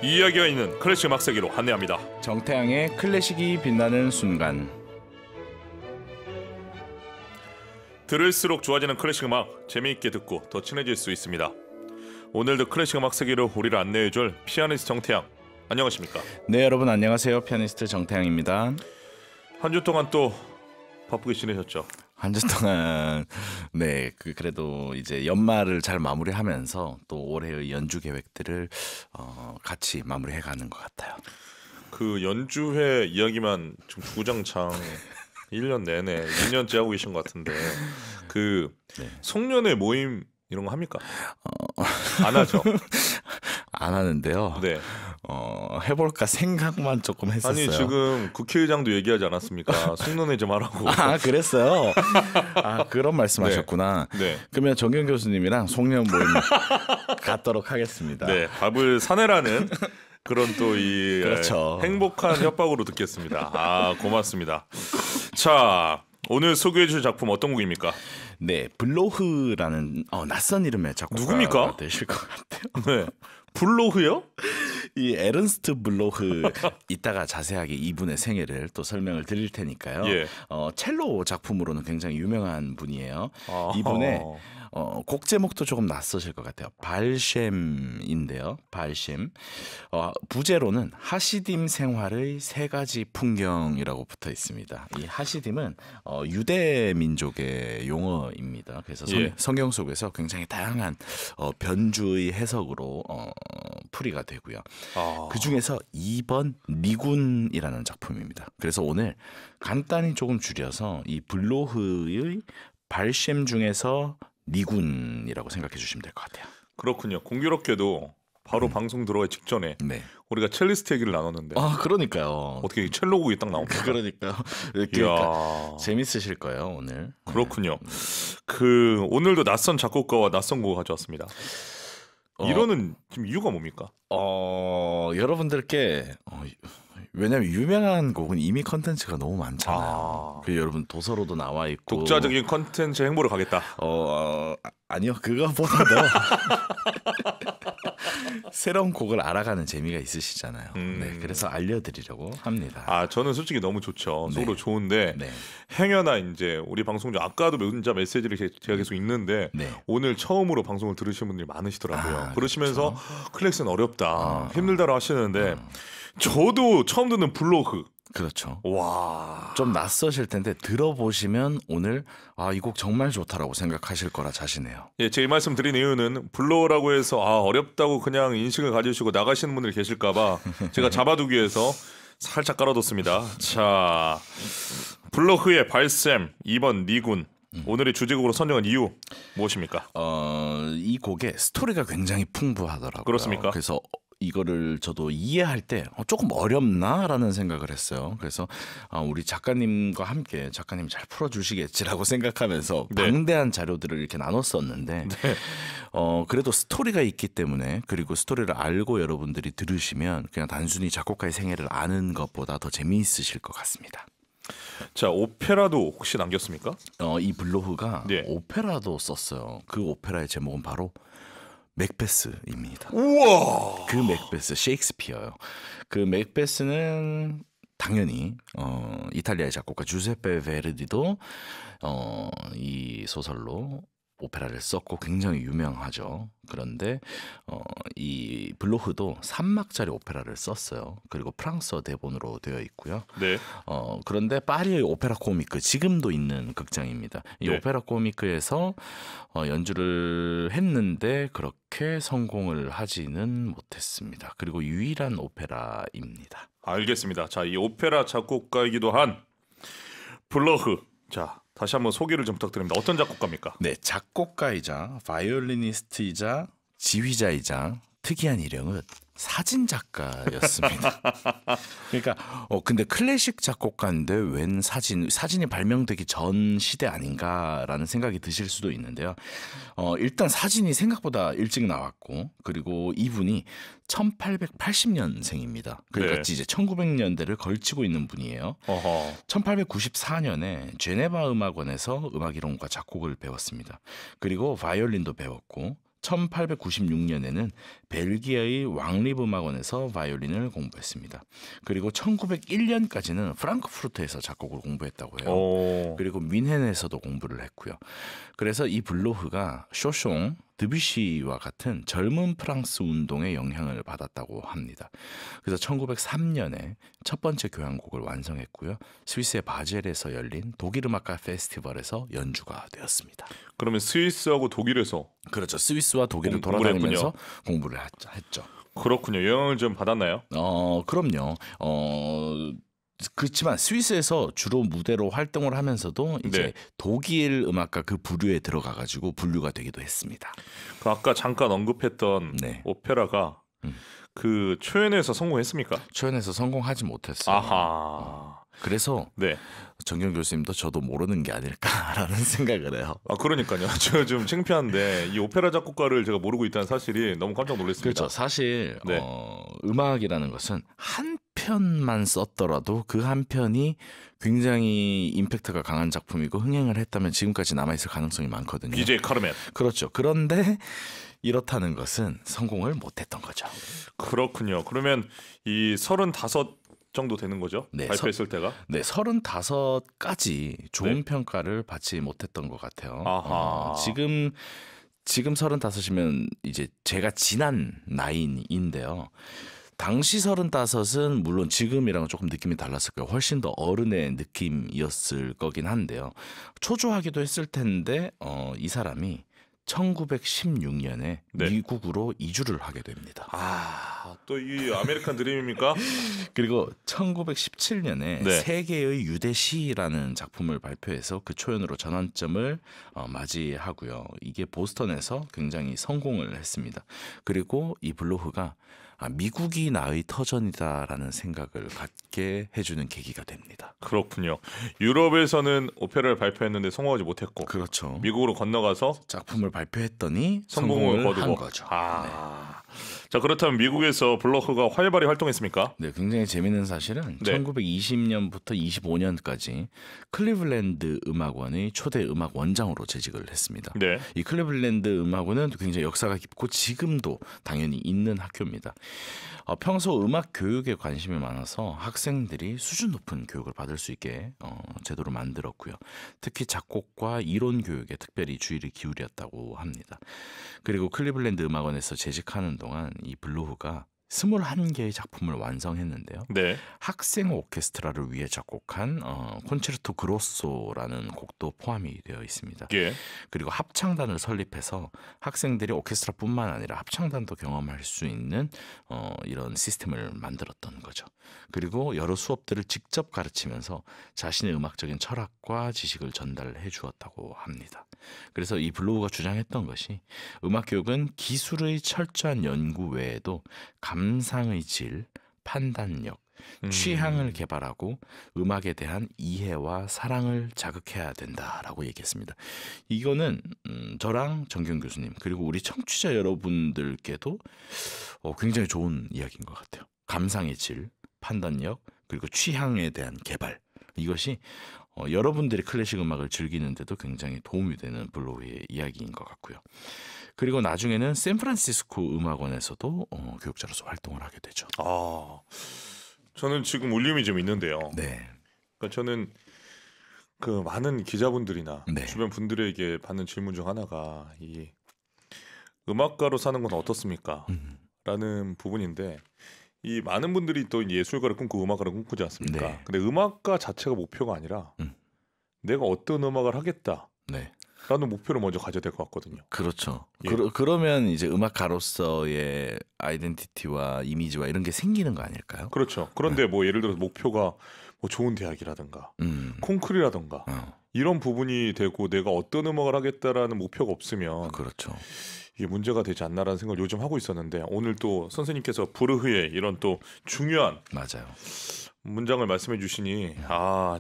이야기가 있는 클래식 막세기로 안내합니다. 정태양의 클래식이 빛나는 순간. 들을수록 좋아지는 클래식 음악, 재미있게 듣고 더 친해질 수 있습니다. 오늘도 클래식 음악 세계로 우리를 안내해줄 피아니스트 정태양, 안녕하십니까? 네, 여러분 안녕하세요. 피아니스트 정태양입니다. 한 주 동안 또 바쁘게 지내셨죠? 한 주 동안 그래도 이제 연말을 잘 마무리하면서 또 올해의 연주 계획들을 같이 마무리해가는 것 같아요. 그 연주회 이야기만 지금 주구장창 1년 내내 2년째 하고 계신 것 같은데 그 송년회 모임 이런 거 합니까? 안 하죠? 안 하는데요. 네. 해볼까 생각만 조금 했었어요. 아니 지금 국회의장도 얘기하지 않았습니까? 송년회 좀 하라고. 아, 그랬어요? 아, 그런 말씀하셨구나. 네. 그러면 정경 교수님이랑 송년 모임 갖도록 하겠습니다. 네, 밥을 사내라는 그런 또 이 그렇죠. 행복한 협박으로 듣겠습니다. 아, 고맙습니다. 자, 오늘 소개해 주실 작품 어떤 곡입니까? 네, 블로흐라는 낯선 이름의 작곡가 누굽니까? 되실 것 같아요. 네, 블로흐요? 이 에른스트 블로흐 이따가 자세하게 이분의 생애를 또 설명을 드릴 테니까요. 예. 첼로 작품으로는 굉장히 유명한 분이에요. 아하. 이분의 곡 제목도 조금 낯서실 것 같아요. 발셴인데요. 발셴. 부제로는 하시딤 생활의 세 가지 풍경이라고 붙어 있습니다. 이 하시딤은 유대 민족의 용어입니다. 그래서 성경 속에서 굉장히 다양한 변주의 해석으로 풀이가 되고요. 그 중에서 2번 니군이라는 작품입니다. 그래서 오늘 간단히 조금 줄여서 이 블로흐의 발셴 중에서 니군이라고 생각해 주시면 될 것 같아요. 그렇군요. 공교롭게도 바로 방송 들어가기 직전에 우리가 첼리스트 얘기를 나눴는데. 아, 그러니까요. 어떻게 첼로곡이 딱 나옵니까? 그러니까요. 그러니까 재밌으실 거예요 오늘. 그렇군요. 그 오늘도 낯선 작곡가와 낯선 곡을 가져왔습니다. 이거는 지금 이유가 뭡니까? 여러분들께 왜냐하면 유명한 곡은 이미 컨텐츠가 너무 많잖아요. 그 여러분 도서로도 나와 있고 독자적인 컨텐츠 행보를 가겠다. 아니요, 그거보다도 새로운 곡을 알아가는 재미가 있으시잖아요. 네, 그래서 알려드리려고 합니다. 아, 저는 솔직히 너무 좋죠. 서로 좋은데 행여나 이제 우리 방송 중 아까도 문자 메시지를 제가 계속 읽는데 오늘 처음으로 방송을 들으신 분들이 많으시더라고요. 그러시면서 클래식은 어렵다, 힘들다고 하시는데 저도 처음 듣는 블로흐. 그렇죠. 와, 좀 낯서실 텐데 들어보시면 오늘 이 곡 정말 좋다라고 생각하실 거라 자신해요. 예, 제 이 말씀 드린 이유는 블로우라고 해서 어렵다고 그냥 인식을 가지시고 나가시는 분들이 계실까봐 제가 잡아두기 위해서 살짝 깔아뒀습니다. 자, 블로흐의 발셴 2번 니군. 오늘의 주제곡으로 선정한 이유 무엇입니까? 이 곡의 스토리가 굉장히 풍부하더라고요. 그렇습니까? 그래서 이거를 저도 이해할 때 조금 어렵나라는 생각을 했어요. 그래서 우리 작가님과 함께 작가님 잘 풀어주시겠지라고 생각하면서 방대한 자료들을 이렇게 나눴었는데 그래도 스토리가 있기 때문에, 그리고 스토리를 알고 여러분들이 들으시면 그냥 단순히 작곡가의 생애를 아는 것보다 더 재미있으실 것 같습니다. 자, 오페라도 혹시 남겼습니까? 이 블로흐가 오페라도 썼어요. 그 오페라의 제목은 바로 맥베스입니다. 우와. 그 맥베스, 셰익스피어요. 그 맥베스는 당연히 이탈리아의 작곡가 주세페 베르디도 이 소설로 오페라를 썼고 굉장히 유명하죠. 그런데 이 블로흐도 3막짜리 오페라를 썼어요. 그리고 프랑스어 대본으로 되어 있고요. 그런데 파리의 오페라 코미크, 지금도 있는 극장입니다. 이 오페라 코미크에서 연주를 했는데 그렇게 성공을 하지는 못했습니다. 그리고 유일한 오페라입니다. 알겠습니다. 자, 이 오페라 작곡가이기도 한 블로흐. 자, 다시 한번 소개를 좀 부탁드립니다. 어떤 작곡가입니까? 네, 작곡가이자 바이올리니스트이자 지휘자이자 특이한 이름은 사진 작가였습니다. 그러니까 근데 클래식 작곡가인데 웬 사진이 발명되기 전 시대 아닌가라는 생각이 드실 수도 있는데요. 일단 사진이 생각보다 일찍 나왔고, 그리고 이분이 1880년생입니다. 그러니까 이제 1900년대를 걸치고 있는 분이에요. 1894년에 제네바 음악원에서 음악이론과 작곡을 배웠습니다. 그리고 바이올린도 배웠고 1896년에는 벨기에의 왕립 음악원에서 바이올린을 공부했습니다. 그리고 1901년까지는 프랑크푸르트에서 작곡을 공부했다고 해요. 오. 그리고 뮌헨에서도 공부를 했고요. 그래서 이 블로흐가 쇼숑, 드뷔시와 같은 젊은 프랑스 운동의 영향을 받았다고 합니다. 그래서 1903년에 첫 번째 교향곡을 완성했고요. 스위스의 바젤에서 열린 독일 음악가 페스티벌에서 연주가 되었습니다. 그러면 스위스하고 독일에서 그렇죠. 스위스와 독일을 공부를 돌아다니면서 공부를 했죠. 그렇군요. 영향을 좀 받았나요? 그럼요. 그렇지만 스위스에서 주로 무대로 활동을 하면서도 이제 네. 독일 음악가 그 부류에 들어가가지고 분류가 되기도 했습니다. 그 아까 잠깐 언급했던 네. 오페라가 그 초연에서 성공했습니까? 초연에서 성공하지 못했어요. 아하. 그래서 네. 정경 교수님도 저도 모르는 게 아닐까라는 생각을 해요. 아 그러니까요. 제가 좀 창피한데 이 오페라 작곡가를 제가 모르고 있다는 사실이 너무 깜짝 놀랐습니다. 그렇죠. 사실 네. 음악이라는 것은 한 편만 썼더라도 그 한 편이 굉장히 임팩트가 강한 작품이고 흥행을 했다면 지금까지 남아있을 가능성이 많거든요. BJ 카르멘. 그렇죠. 그런데 이렇다는 것은 성공을 못했던 거죠. 그렇군요. 그러면 이 35 정도 되는 거죠? 네, 발표했을 때가? 네, 35까지 좋은 네. 평가를 받지 못했던 것 같아요. 아하. 지금 35이면 이제 제가 지난 나이인데요. 당시 35은 물론 지금이랑은 조금 느낌이 달랐을 거예요. 훨씬 더 어른의 느낌이었을 거긴 한데요. 초조하기도 했을 텐데 이 사람이 1916년에 네. 미국으로 이주를 하게 됩니다. 아, 또 이 아메리칸 드림입니까? 그리고 1917년에 네. 세계의 유대시라는 작품을 발표해서 그 초연으로 전환점을 맞이하고요. 이게 보스턴에서 굉장히 성공을 했습니다. 그리고 이 블로흐가 미국이 나의 터전이다라는 생각을 갖게 해주는 계기가 됩니다. 그렇군요. 유럽에서는 오페라를 발표했는데 성공하지 못했고 그렇죠. 미국으로 건너가서 작품을 발표했더니 성공을 한 거두고. 거죠. 아. 자 그렇다면 미국에서 블로흐가 활발히 활동했습니까? 네, 굉장히 재미있는 사실은 네. 1920년부터 25년까지 클리블랜드 음악원의 초대 음악 원장으로 재직을 했습니다. 네. 이 클리블랜드 음악원은 굉장히 역사가 깊고 지금도 당연히 있는 학교입니다. 평소 음악 교육에 관심이 많아서 학생들이 수준 높은 교육을 받을 수 있게 제도를 만들었고요. 특히 작곡과 이론 교육에 특별히 주의를 기울였다고 합니다. 그리고 클리블랜드 음악원에서 재직하는 동안 이 블로흐가 21개의 작품을 완성했는데요. 네. 학생 오케스트라를 위해 작곡한 콘체르토 그로소라는 곡도 포함이 되어 있습니다. 예. 그리고 합창단을 설립해서 학생들이 오케스트라뿐만 아니라 합창단도 경험할 수 있는 이런 시스템을 만들었던 거죠. 그리고 여러 수업들을 직접 가르치면서 자신의 음악적인 철학과 지식을 전달해 주었다고 합니다. 그래서 이 블로우가 주장했던 것이 음악 교육은 기술의 철저한 연구 외에도 감상의 질, 판단력, 취향을 개발하고 음악에 대한 이해와 사랑을 자극해야 된다라고 얘기했습니다. 이거는 저랑 정경 교수님 그리고 우리 청취자 여러분들께도 굉장히 좋은 이야기인 것 같아요. 감상의 질, 판단력 그리고 취향에 대한 개발 이것이 여러분들이 클래식 음악을 즐기는데도 굉장히 도움이 되는 블로우의 이야기인 것 같고요. 그리고 나중에는 샌프란시스코 음악원에서도 교육자로서 활동을 하게 되죠. 아, 저는 지금 울림이 좀 있는데요. 네. 그러니까 저는 그 많은 기자분들이나 네. 주변 분들에게 받는 질문 중 하나가 이 음악가로 사는 건 어떻습니까? 라는 부분인데 이 많은 분들이 또 예술가를 꿈꾸고 음악가를 꿈꾸지 않습니까? 네. 근데 음악가 자체가 목표가 아니라 내가 어떤 음악을 하겠다. 네. 라는 목표를 먼저 가져야 될 것 같거든요. 그렇죠. 예. 그러면 이제 음악가로서의 아이덴티티와 이미지와 이런 게 생기는 거 아닐까요? 그렇죠. 그런데 뭐 예를 들어서 목표가 뭐 좋은 대학이라든가 콩쿠르라든가 이런 부분이 되고 내가 어떤 음악을 하겠다라는 목표가 없으면 그렇죠. 이게 문제가 되지 않나라는 생각을 요즘 하고 있었는데 오늘 또 선생님께서 부르흐의 이런 또 중요한 맞아요. 문장을 말씀해 주시니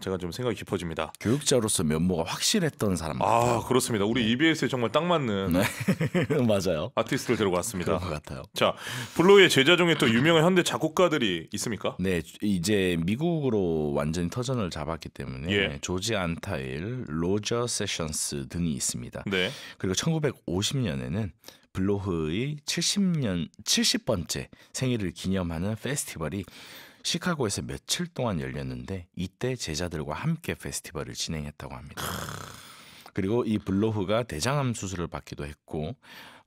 제가 좀 생각이 깊어집니다. 교육자로서 면모가 확실했던 사람 같아요. 그렇습니다. 우리 EBS에 정말 딱 맞는 네. 맞아요. 아티스트를 데리고 왔습니다. 그런 것 같아요. 자, 블로우의 제자 중에 또 유명한 현대 작곡가들이 있습니까? 네, 이제 미국으로 완전히 터전을 잡았기 때문에 예. 조지 안타일, 로저 세션스 등이 있습니다. 네. 그리고 1950년에는 블로흐의 70번째 생일을 기념하는 페스티벌이 시카고에서 며칠 동안 열렸는데 이때 제자들과 함께 페스티벌을 진행했다고 합니다. 그리고 이 블로흐가 대장암 수술을 받기도 했고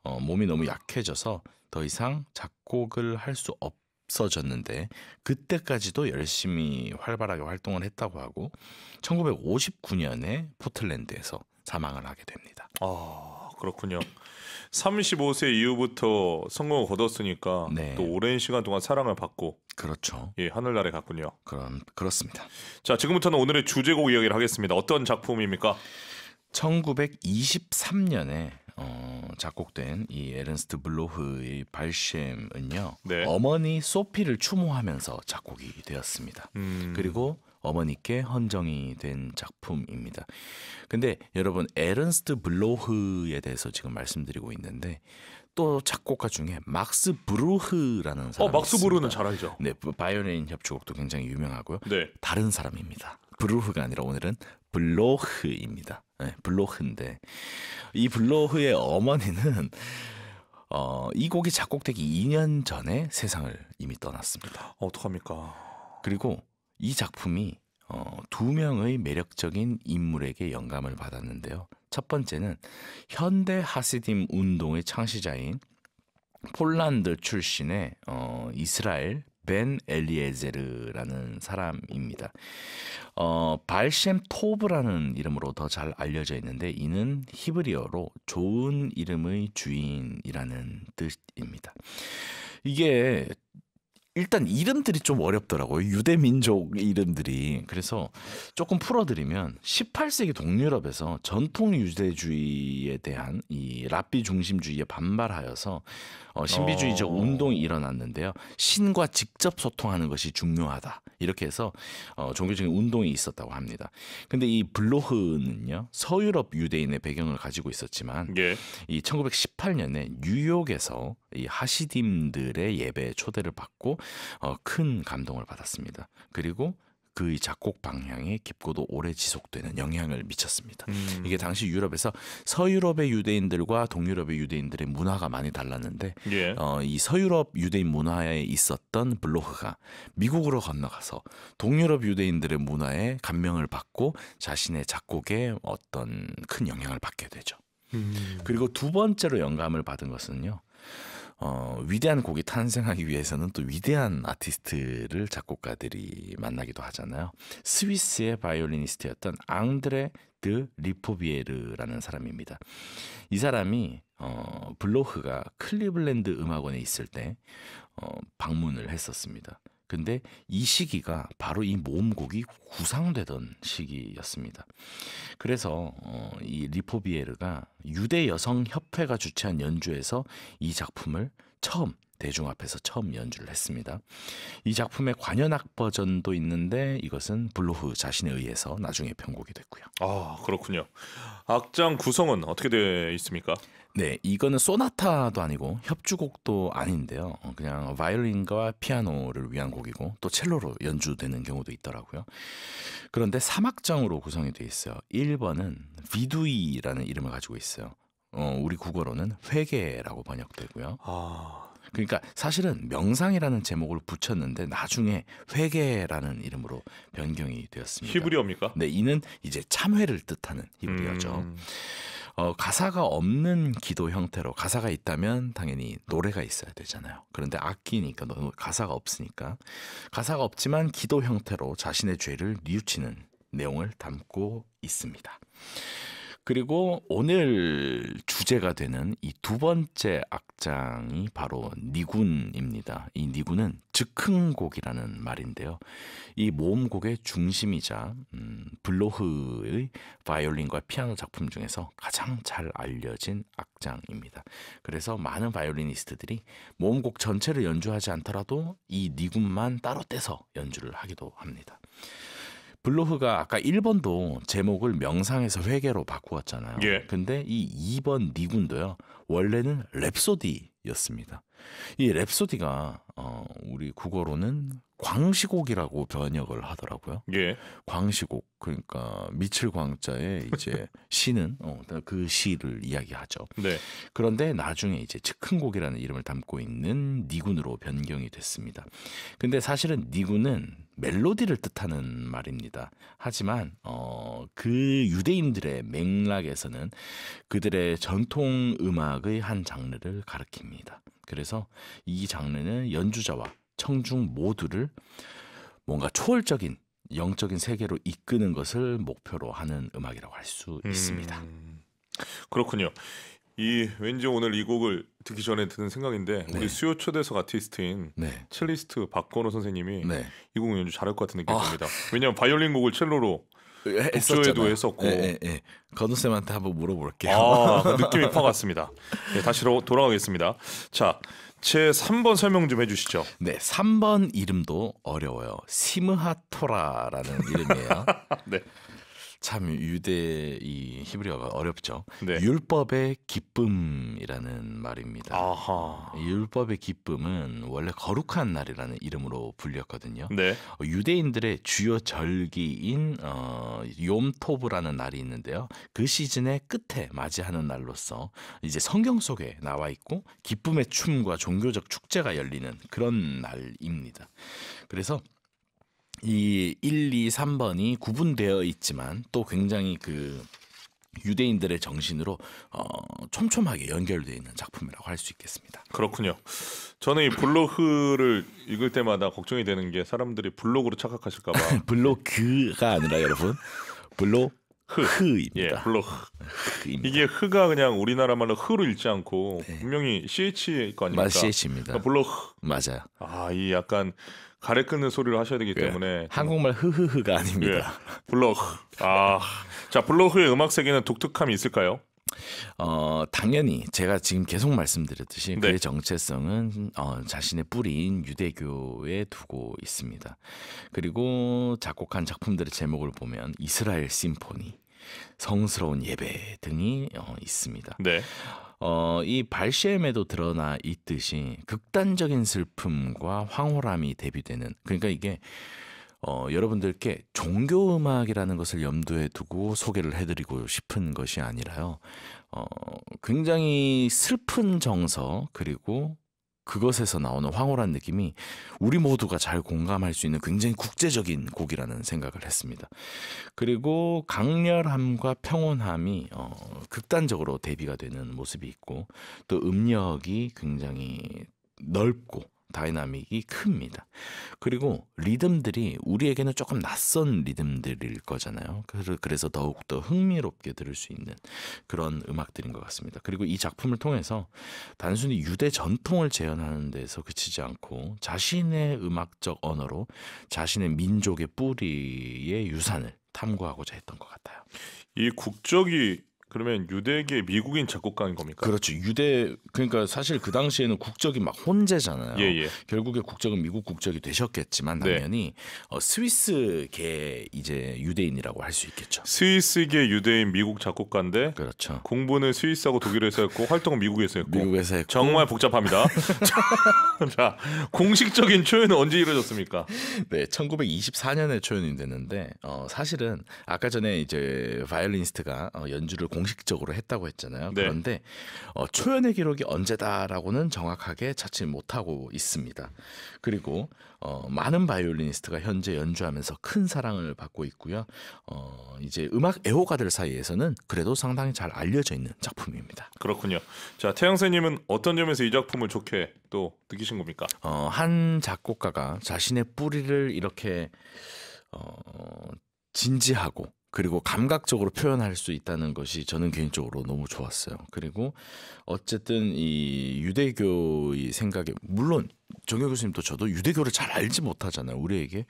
몸이 너무 약해져서 더 이상 작곡을 할 수 없어졌는데 그때까지도 열심히 활발하게 활동을 했다고 하고 1959년에 포틀랜드에서 사망을 하게 됩니다. 아, 그렇군요. 35세 이후부터 성공을 거뒀으니까 네. 또 오랜 시간 동안 사랑을 받고 그렇죠. 예, 하늘나라에 갔군요. 그렇습니다. 자, 지금부터는 오늘의 주제곡 이야기를 하겠습니다. 어떤 작품입니까? 1923년에 작곡된 이 에른스트 블로흐의 발셴은요. 네. 어머니 소피를 추모하면서 작곡이 되었습니다. 그리고 어머니께 헌정이 된 작품입니다. 근데 여러분 에른스트 블로흐에 대해서 지금 말씀드리고 있는데 또 작곡가 중에 막스 브루흐라는 사람이 막스 브루는 있습니다. 잘 알죠. 네, 바이올린 협주곡도 굉장히 유명하고요. 네. 다른 사람입니다. 브루흐가 아니라 오늘은 블로흐입니다. 네, 블로흐인데 이 블로흐의 어머니는 이 곡이 작곡되기 2년 전에 세상을 이미 떠났습니다. 어떡합니까? 그리고 이 작품이 두 명의 매력적인 인물에게 영감을 받았는데요. 첫 번째는 현대 하시딤 운동의 창시자인 폴란드 출신의 이스라엘 벤 엘리에제르라는 사람입니다. 발셴 토브라는 이름으로 더 잘 알려져 있는데 이는 히브리어로 좋은 이름의 주인이라는 뜻입니다. 이게 일단 이름들이 좀 어렵더라고요. 유대 민족 이름들이. 그래서 조금 풀어드리면 18세기 동유럽에서 전통 유대주의에 대한 이 랍비 중심주의에 반발하여서 신비주의적 운동이 일어났는데요. 신과 직접 소통하는 것이 중요하다. 이렇게 해서 종교적인 운동이 있었다고 합니다. 근데 이 블로흐는요. 서유럽 유대인의 배경을 가지고 있었지만 예. 이 1918년에 뉴욕에서 이 하시딤들의 예배에 초대를 받고 큰 감동을 받았습니다. 그리고 그의 작곡 방향이 깊고도 오래 지속되는 영향을 미쳤습니다. 이게 당시 유럽에서 서유럽의 유대인들과 동유럽의 유대인들의 문화가 많이 달랐는데 예. 이 서유럽 유대인 문화에 있었던 블로흐가 미국으로 건너가서 동유럽 유대인들의 문화에 감명을 받고 자신의 작곡에 어떤 큰 영향을 받게 되죠. 그리고 두 번째로 영감을 받은 것은요. 위대한 곡이 탄생하기 위해서는 또 위대한 아티스트를 작곡가들이 만나기도 하잖아요. 스위스의 바이올리니스트였던 앙드레 드 리포비에르라는 사람입니다. 이 사람이 블로흐가 클리블랜드 음악원에 있을 때 방문을 했었습니다. 근데 이 시기가 바로 이 모음곡이 구상되던 시기였습니다. 그래서 이 리포비에르가 유대 여성 협회가 주최한 연주에서 이 작품을 대중 앞에서 처음 연주를 했습니다. 이 작품의 관현악 버전도 있는데 이것은 블로흐 자신에 의해서 나중에 편곡이 됐고요. 아, 그렇군요. 악장 구성은 어떻게 되어 있습니까? 네, 이거는 소나타도 아니고 협주곡도 아닌데요. 그냥 바이올린과 피아노를 위한 곡이고 또 첼로로 연주되는 경우도 있더라고요. 그런데 3악장으로 구성이 되어 있어요. 1번은 비두이라는 이름을 가지고 있어요. 우리 국어로는 회개라고 번역되고요. 그러니까 사실은 명상이라는 제목을 붙였는데 나중에 회개라는 이름으로 변경이 되었습니다. 히브리어입니까? 네, 이는 이제 참회를 뜻하는 히브리어죠. 가사가 없는 기도 형태로 가사가 있다면 당연히 노래가 있어야 되잖아요. 그런데 악기니까 가사가 없으니까 가사가 없지만 기도 형태로 자신의 죄를 뉘우치는 내용을 담고 있습니다. 그리고 오늘 주제가 되는 이 두 번째 악장이 바로 니군입니다. 이 니군은 즉흥곡이라는 말인데요. 이 모음곡의 중심이자 블로흐의 바이올린과 피아노 작품 중에서 가장 잘 알려진 악장입니다. 그래서 많은 바이올리니스트들이 모음곡 전체를 연주하지 않더라도 이 니군만 따로 떼서 연주를 하기도 합니다. 블로흐가 아까 1번도 제목을 명상에서 회개로 바꾸었잖아요. 예. 근데 이 2번 니군도요. 원래는 랩소디였습니다. 이 랩소디가 우리 국어로는 광시곡이라고 번역을 하더라고요. 예. 광시곡 그러니까 미칠 광자에 이제 시는 그 시를 이야기하죠. 네. 그런데 나중에 이제 즉흥곡이라는 이름을 담고 있는 니군으로 변경이 됐습니다. 근데 사실은 니군은 멜로디를 뜻하는 말입니다. 하지만 그 유대인들의 맥락에서는 그들의 전통 음악의 한 장르를 가리킵니다. 그래서 이 장르는 연주자와 청중 모두를 뭔가 초월적인 영적인 세계로 이끄는 것을 목표로 하는 음악이라고 할 수 있습니다. 그렇군요. 이 왠지 오늘 이 곡을 듣기 전에 드는 생각인데 네. 우리 수요 초대석 아티스트인 네. 첼리스트 박건호 선생님이 네. 이 곡 연주 잘할 것 같은 느낌이 듭니다. 왜냐하면 바이올린 곡을 첼로로 독주에도 했었고. 예. 건우 쌤한테 한번 물어볼게요. 그 느낌이 확 왔습니다. 네, 다시 돌아가겠습니다. 자, 제 3번 설명 좀 해주시죠. 네, 3번 이름도 어려워요. 시므하토라라는 이름이에요. 네. 참 유대 이 히브리어가 어렵죠. 네. 율법의 기쁨이라는 말입니다. 아하. 율법의 기쁨은 원래 거룩한 날이라는 이름으로 불렸거든요. 네. 유대인들의 주요 절기인 욤토브라는 날이 있는데요. 그 시즌의 끝에 맞이하는 날로서 이제 성경 속에 나와 있고 기쁨의 춤과 종교적 축제가 열리는 그런 날입니다. 그래서 이 1, 2, 3번이 구분되어 있지만 또 굉장히 그 유대인들의 정신으로 촘촘하게 연결되어 있는 작품이라고 할 수 있겠습니다. 그렇군요. 저는 이 블로그를 읽을 때마다 걱정이 되는 게 사람들이 블로그로 착각하실까 봐. 블로그가 아니라 여러분 블로흐입니다. 예, 블로그. 흐입니다. 이게 흐가 그냥 우리나라 말로 흐로 읽지 않고 네. 분명히 CH일 거 아닙니까? CH입니다. 블로그. 맞아요. 이 약간 가래 끊는 소리를 하셔야 되기 때문에 한국말 흐흐흐가 아닙니다. 예, 블로그. 자, 블로그의 음악 세계는 독특함이 있을까요? 당연히 제가 지금 계속 말씀드렸듯이 네. 그의 정체성은 자신의 뿌리인 유대교에 두고 있습니다. 그리고 작곡한 작품들의 제목을 보면 이스라엘 심포니, 성스러운 예배 등이 있습니다. 네. 이 발시엠에도 드러나 있듯이 극단적인 슬픔과 황홀함이 대비되는 그러니까 이게 여러분들께 종교 음악이라는 것을 염두에 두고 소개를 해드리고 싶은 것이 아니라요. 굉장히 슬픈 정서 그리고 그것에서 나오는 황홀한 느낌이 우리 모두가 잘 공감할 수 있는 굉장히 국제적인 곡이라는 생각을 했습니다. 그리고 강렬함과 평온함이 극단적으로 대비가 되는 모습이 있고 또 음역이 굉장히 넓고 다이나믹이 큽니다. 그리고 리듬들이 우리에게는 조금 낯선 리듬들일 거잖아요. 그래서 더욱더 흥미롭게 들을 수 있는 그런 음악들인 것 같습니다. 그리고 이 작품을 통해서 단순히 유대 전통을 재현하는 데서 그치지 않고 자신의 음악적 언어로 자신의 민족의 뿌리의 유산을 탐구하고자 했던 것 같아요. 이 국적이 그러면 유대계 미국인 작곡가인 겁니까? 그렇죠. 그러니까 사실 그 당시에는 국적이 막 혼재잖아요. 예. 결국에 국적은 미국 국적이 되셨겠지만 당연히 스위스계 이제 유대인이라고 할 수 있겠죠. 스위스계 유대인 미국 작곡가인데 그렇죠. 공부는 스위스하고 독일에서 했고 활동은 미국에서 했고. 미국에서 했고 정말 복잡합니다. 자, 공식적인 초연은 언제 이루어졌습니까? 네, 1924년에 초연이 됐는데 사실은 아까 전에 이제 바이올리니스트가 연주를 공식적으로 했다고 했잖아요. 네. 그런데 초연의 기록이 언제다라고는 정확하게 찾지 못하고 있습니다. 그리고 많은 바이올리니스트가 현재 연주하면서 큰 사랑을 받고 있고요. 이제 음악 애호가들 사이에서는 그래도 상당히 잘 알려져 있는 작품입니다. 그렇군요. 자, 태양새님은 어떤 점에서 이 작품을 좋게 또 느끼신 겁니까? 한 작곡가가 자신의 뿌리를 이렇게 진지하고 그리고 감각적으로 표현할 수 있다는 것이 저는 개인적으로 너무 좋았어요. 그리고 어쨌든 이 유대교의 생각에 물론 정혁 교수님도 저도 유대교를 잘 알지 못하잖아요. 우리에게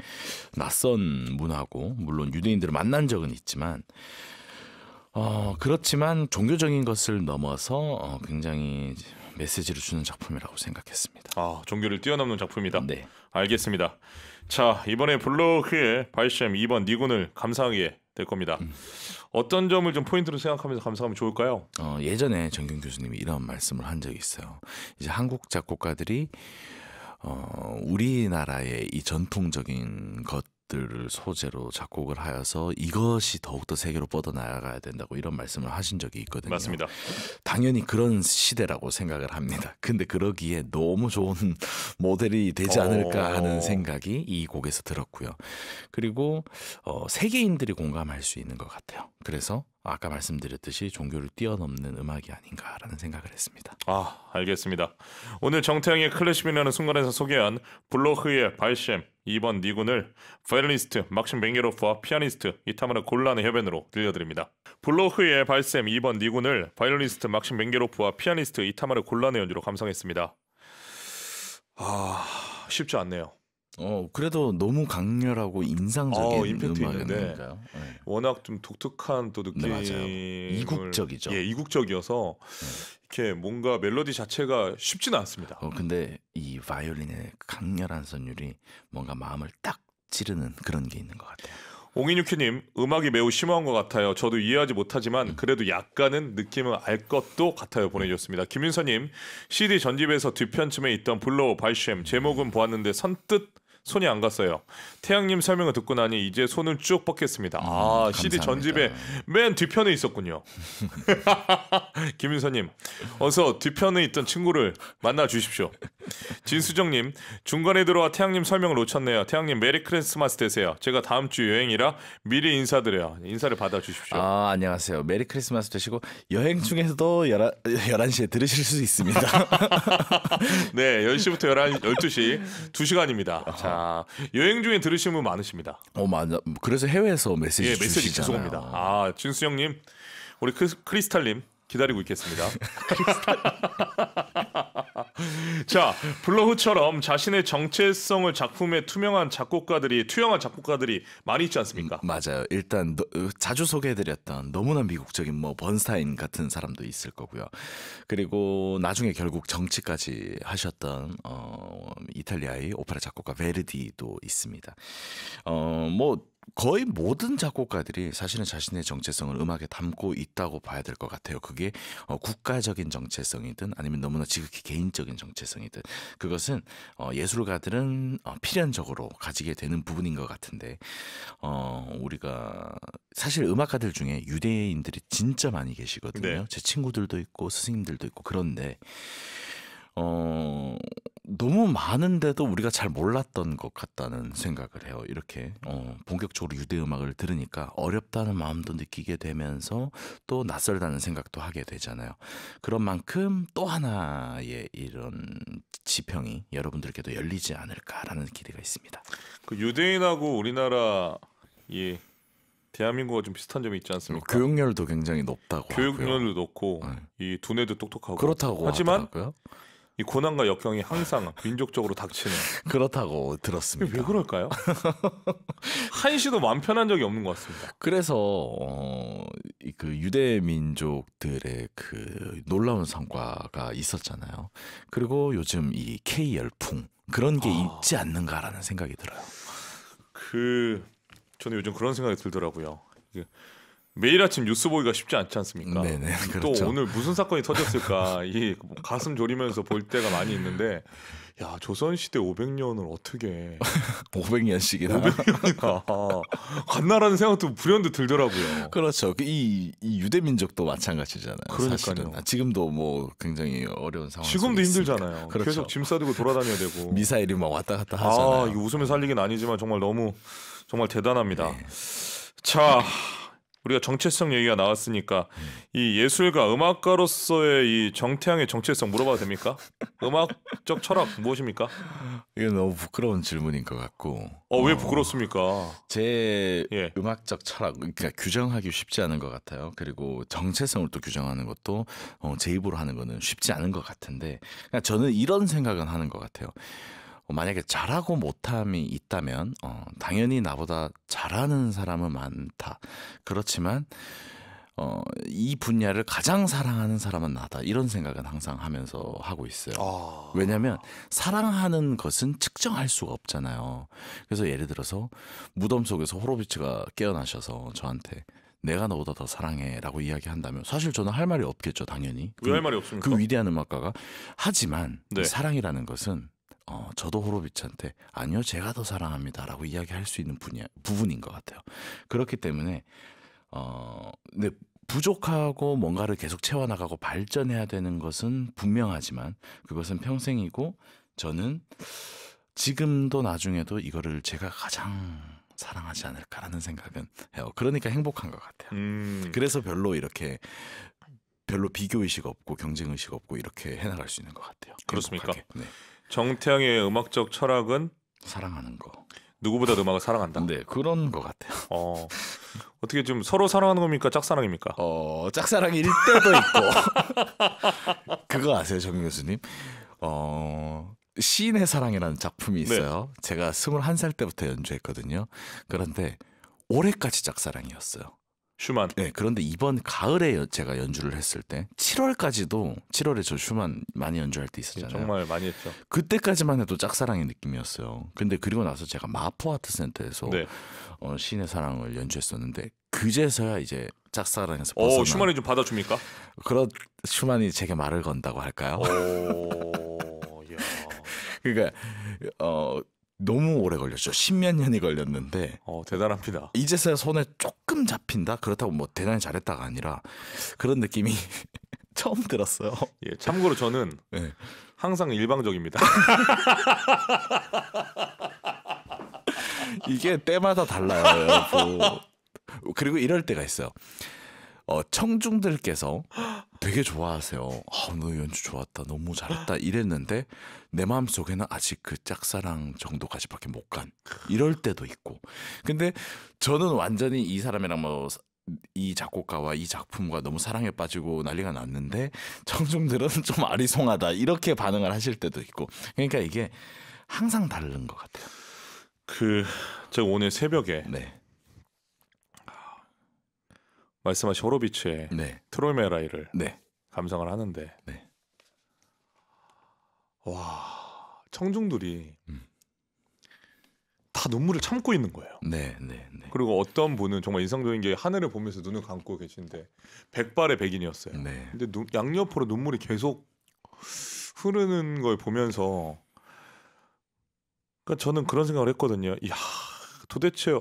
낯선 문화고 물론 유대인들을 만난 적은 있지만 그렇지만 종교적인 것을 넘어서 굉장히 메시지를 주는 작품이라고 생각했습니다. 종교를 뛰어넘는 작품이다. 네. 알겠습니다. 자, 이번에 블로그의 발시엠 2번 니군을 감상하게 될 겁니다. 어떤 점을 좀 포인트로 생각하면서 감상하면 좋을까요? 예전에 정경 교수님이 이런 말씀을 한 적이 있어요. 이제 한국 작곡가들이 우리나라의 이 전통적인 것들을 소재로 작곡을 하여서 이것이 더욱더 세계로 뻗어나가야 된다고 이런 말씀을 하신 적이 있거든요. 맞습니다. 당연히 그런 시대라고 생각을 합니다. 근데 그러기에 너무 좋은 모델이 되지 않을까 하는 생각이 이 곡에서 들었고요. 그리고 세계인들이 공감할 수 있는 것 같아요. 그래서 아까 말씀드렸듯이 종교를 뛰어넘는 음악이 아닌가라는 생각을 했습니다. 알겠습니다. 오늘 정태영의 클래식이라는 순간에서 소개한 블로흐의 발셴 2번 니군을 바이올리니스트 막심 맹게로프와 피아니스트 이타마르 곤란의 협연으로 들려드립니다. 블로흐의 발셴 2번 니군을 바이올리니스트 막심 맹게로프와 피아니스트 이타마르 곤란의 연주로 감상했습니다. 쉽지 않네요. 그래도 너무 강렬하고 인상적인 임팩트 있는데 음악이니까요. 네. 워낙 좀 독특한 또 느낌을 맞아요. 이국적이죠. 예, 이국적이어서 이렇게 뭔가 멜로디 자체가 쉽지는 않습니다. 근데 이 바이올린의 강렬한 선율이 뭔가 마음을 딱 찌르는 그런 게 있는 것 같아요. 옹이뉴키님, 음악이 매우 심오한 것 같아요. 저도 이해하지 못하지만 그래도 약간은 느낌을 알 것도 같아요. 보내주셨습니다. 김윤서님, CD 전집에서 뒤편쯤에 있던 블로우 발셴 제목은 보았는데 선뜻 손이 안 갔어요. 태양님 설명을 듣고 나니 이제 손을 쭉 뻗겠습니다. CD 감사합니다. 전집에 맨 뒤편에 있었군요. 김윤서님, 어서 뒤편에 있던 친구를 만나 주십시오. 진수정님, 중간에 들어와 태양님 설명을 놓쳤네요. 태양님 메리 크리스마스 되세요. 제가 다음 주 여행이라 미리 인사드려요. 인사를 받아 주십시오. 안녕하세요. 메리 크리스마스 되시고 여행 중에서도 11시에 들으실 수 있습니다. 네, 10시부터 12시 2시간입니다. 자, 여행 중에 들으시는 분 많으십니다. 맞아. 그래서 해외에서 메시지 메시지 주시잖아요. 죄송합니다. 진수영님, 우리 크리스탈님 기다리고 있겠습니다. 자, 블러흐처럼 자신의 정체성을 작품에 투영한 작곡가들이 많이 있지 않습니까? 맞아요. 일단 자주 소개해드렸던 너무나 미국적인 번스타인 같은 사람도 있을 거고요. 그리고 나중에 결국 정치까지 하셨던 이탈리아의 오페라 작곡가 베르디도 있습니다. 거의 모든 작곡가들이 사실은 자신의 정체성을 음악에 담고 있다고 봐야 될 것 같아요. 그게 국가적인 정체성이든 아니면 너무나 지극히 개인적인 정체성이든 그것은 예술가들은 필연적으로 가지게 되는 부분인 것 같은데 우리가 사실 음악가들 중에 유대인들이 진짜 많이 계시거든요. 네. 제 친구들도 있고 스승님들도 있고 그런데 너무 많은데도 우리가 잘 몰랐던 것 같다는 생각을 해요. 이렇게 본격적으로 유대 음악을 들으니까 어렵다는 마음도 느끼게 되면서 또 낯설다는 생각도 하게 되잖아요. 그런 만큼 또 하나의 이런 지평이 여러분들께도 열리지 않을까라는 기대가 있습니다. 그 유대인하고 우리나라 이 대한민국과 좀 비슷한 점이 있지 않습니까? 교육열도 굉장히 높다고 교육열도 하고요. 높고 이 두뇌도 똑똑하고 그렇다고 하지만 하더라고요. 이 고난과 역경이 항상 민족적으로 닥치는. 그렇다고 들었습니다. 왜 그럴까요? 한시도 마음 편한 적이 없는 것 같습니다. 그래서 그 유대 민족들의 그 놀라운 성과가 있었잖아요. 그리고 요즘 이 K 열풍 그런 게 있지 않는가라는 생각이 들어요. 저는 요즘 그런 생각이 들더라고요. 매일 아침 뉴스 보기가 쉽지 않지 않습니까? 네네, 또 그렇죠. 오늘 무슨 사건이 터졌을까 이 가슴 졸이면서 볼 때가 많이 있는데 야 조선시대 500년을 어떻게 500년씩이나 갔나라는 생각도 불현듯 들더라고요. 그렇죠. 이 유대 민족도 마찬가지잖아요. 그러니까요. 사실은. 지금도 뭐 굉장히 어려운 상황. 지금도 속에 힘들잖아요. 그렇죠. 계속 짐 싸들고 돌아다녀야 되고. 미사일이 막 왔다 갔다 하잖아요. 이거 웃으면서 할 얘기는 아니지만 정말 대단합니다. 네. 자, 우리가 정체성 얘기가 나왔으니까 이 예술가 음악가로서의 이 정태양의 정체성 물어봐도 됩니까? 음악적 철학 무엇입니까? 이게 너무 부끄러운 질문인 것 같고. 왜 부끄럽습니까? 제 예. 음악적 철학, 그러니까 규정하기 쉽지 않은 것 같아요. 그리고 정체성을 또 규정하는 것도 제 입으로 하는 거는 쉽지 않은 것 같은데, 그러니까 저는 이런 생각은 하는 것 같아요. 만약에 잘하고 못함이 있다면 당연히 나보다 잘하는 사람은 많다. 그렇지만 이 분야를 가장 사랑하는 사람은 나다. 이런 생각은 항상 하면서 하고 있어요. 왜냐하면 사랑하는 것은 측정할 수가 없잖아요. 그래서 예를 들어서 무덤 속에서 호로비츠가 깨어나셔서 저한테 내가 너보다 더 사랑해라고 이야기한다면 사실 저는 할 말이 없겠죠, 당연히. 왜 할 말이 없습니까? 그 위대한 음악가가. 하지만 네. 이 사랑이라는 것은 저도 호로비츠한테 아니요, 제가 더 사랑합니다라고 이야기할 수 있는 부분인 것 같아요. 그렇기 때문에 네, 부족하고 뭔가를 계속 채워나가고 발전해야 되는 것은 분명하지만 그것은 평생이고 저는 지금도 나중에도 이거를 제가 가장 사랑하지 않을까라는 생각은 해요. 그러니까 행복한 것 같아요. 그래서 별로 비교 의식 없고 경쟁 의식 없고 이렇게 해나갈 수 있는 것 같아요. 그렇습니까? 네. 정태양의 음악적 철학은 사랑하는 거. 누구보다 음악을 사랑한다. 네, 그런 것 같아요. 어떻게 좀 서로 사랑하는 겁니까? 짝사랑입니까? 짝사랑일 때도 있고. 그거 아세요, 정 교수님? 시인의 사랑이라는 작품이 있어요. 네. 제가 21살 때부터 연주했거든요. 그런데 올해까지 짝사랑이었어요. 슈만. 네, 그런데 이번 가을에 제가 연주를 했을 때 7월에 저 슈만 많이 연주할 때 있었잖아요. 정말 많이 했죠. 그때까지만 해도 짝사랑의 느낌이었어요. 근데 그리고 나서 제가 마포 아트센터에서 네. 시인의 사랑을 연주했었는데 그제서야 이제 짝사랑에서 벗어나. 슈만이 좀 받아줍니까? 슈만이 제게 말을 건다고 할까요? 이야. 그러니까 너무 오래 걸렸죠. 10몇 년이 걸렸는데 대단합니다. 이제서야 손에 조금 잡힌다. 그렇다고 뭐 대단히 잘했다가 아니라 그런 느낌이 처음 들었어요. 예, 참고로 저는 네. 항상 일방적입니다. 이게 때마다 달라요, 여러분. 그리고 이럴 때가 있어요. 청중들께서 되게 좋아하세요. 너 연주 좋았다, 너무 잘했다 이랬는데 내 마음속에는 아직 그 짝사랑 정도까지밖에 못 간 이럴 때도 있고. 근데 저는 완전히 이 사람이랑 뭐 이 작곡가와 이 작품과 너무 사랑에 빠지고 난리가 났는데 청중들은 좀 아리송하다 이렇게 반응을 하실 때도 있고. 그러니까 이게 항상 다른 것 같아요. 제가 오늘 새벽에 네. 말씀하신 호로비츠의 네. 트로메라이를 네. 감상을 하는데 네. 와, 청중들이 다 눈물을 참고 있는 거예요. 네, 네, 네. 그리고 어떤 분은 정말 인상적인 게 하늘을 보면서 눈을 감고 계신데 백발의 백인이었어요. 네. 근데 양옆으로 눈물이 계속 흐르는 걸 보면서 그러니까 저는 그런 생각을 했거든요. 이야, 도대체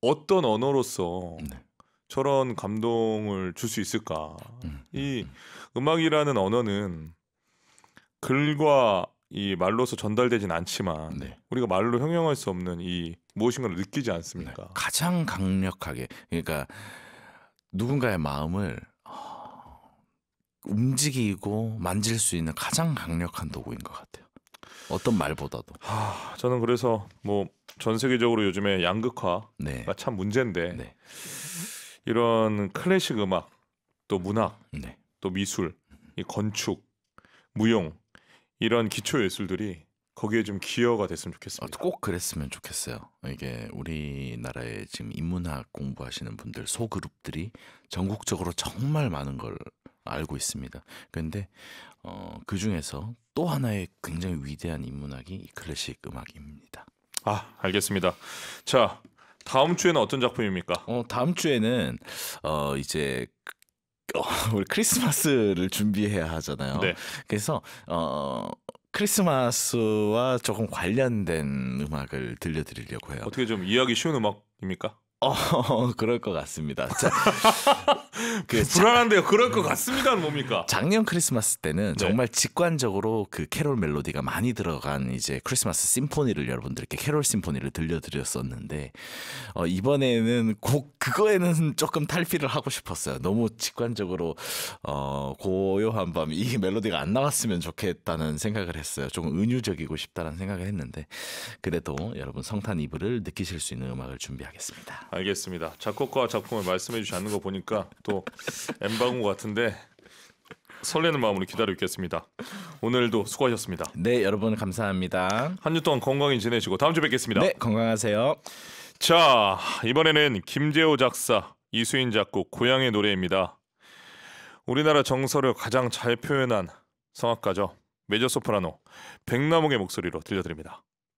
어떤 언어로서 네. 저런 감동을 줄 수 있을까? 이 음악이라는 언어는 글과 이 말로서 전달되진 않지만 네. 우리가 말로 형용할 수 없는 이 무엇인가를 느끼지 않습니까? 네. 가장 강력하게, 그러니까 누군가의 마음을 움직이고 만질 수 있는 가장 강력한 도구인 것 같아요. 어떤 말보다도. 저는 그래서 뭐 전 세계적으로 요즘에 양극화가 네. 참 문제인데 네. 이런 클래식 음악, 또 문학, 네. 또 미술, 이 건축, 무용 이런 기초 예술들이 거기에 좀 기여가 됐으면 좋겠습니다. 꼭 그랬으면 좋겠어요. 이게 우리나라에 지금 인문학 공부하시는 분들 소그룹들이 전국적으로 정말 많은 걸 알고 있습니다. 그런데 그 중에서 또 하나의 굉장히 위대한 인문학이 이 클래식 음악입니다. 알겠습니다. 자, 다음 주에는 어떤 작품입니까? 다음 주에는 이제 우리 크리스마스를 준비해야 하잖아요. 네. 그래서 크리스마스와 조금 관련된 음악을 들려드리려고 해요. 어떻게 좀 이해하기 쉬운 음악입니까? 그럴 것 같습니다. 자, 불안한데요. 그럴 것 같습니다는 뭡니까? 작년 크리스마스 때는 네. 정말 직관적으로 그 캐롤 멜로디가 많이 들어간 이제 크리스마스 심포니를 여러분들께 캐롤 심포니를 들려드렸었는데 이번에는 그거에는 조금 탈피를 하고 싶었어요. 너무 직관적으로 고요한 밤 이 멜로디가 안 나왔으면 좋겠다는 생각을 했어요. 조금 은유적이고 싶다는 생각을 했는데 그래도 여러분 성탄 이브를 느끼실 수 있는 음악을 준비하겠습니다. 알겠습니다. 작곡과 작품을 말씀해 주지 않는 거 보니까 또 엠바고 같은데 설레는 마음으로 기다리고 있겠습니다. 오늘도 수고하셨습니다. 네, 여러분 감사합니다. 한 주 동안 건강히 지내시고 다음 주에 뵙겠습니다. 네, 건강하세요. 자, 이번에는 김재호 작사, 이수인 작곡 고향의 노래입니다. 우리나라 정서를 가장 잘 표현한 성악가죠. 메조소프라노 백남옥의 목소리로 들려드립니다.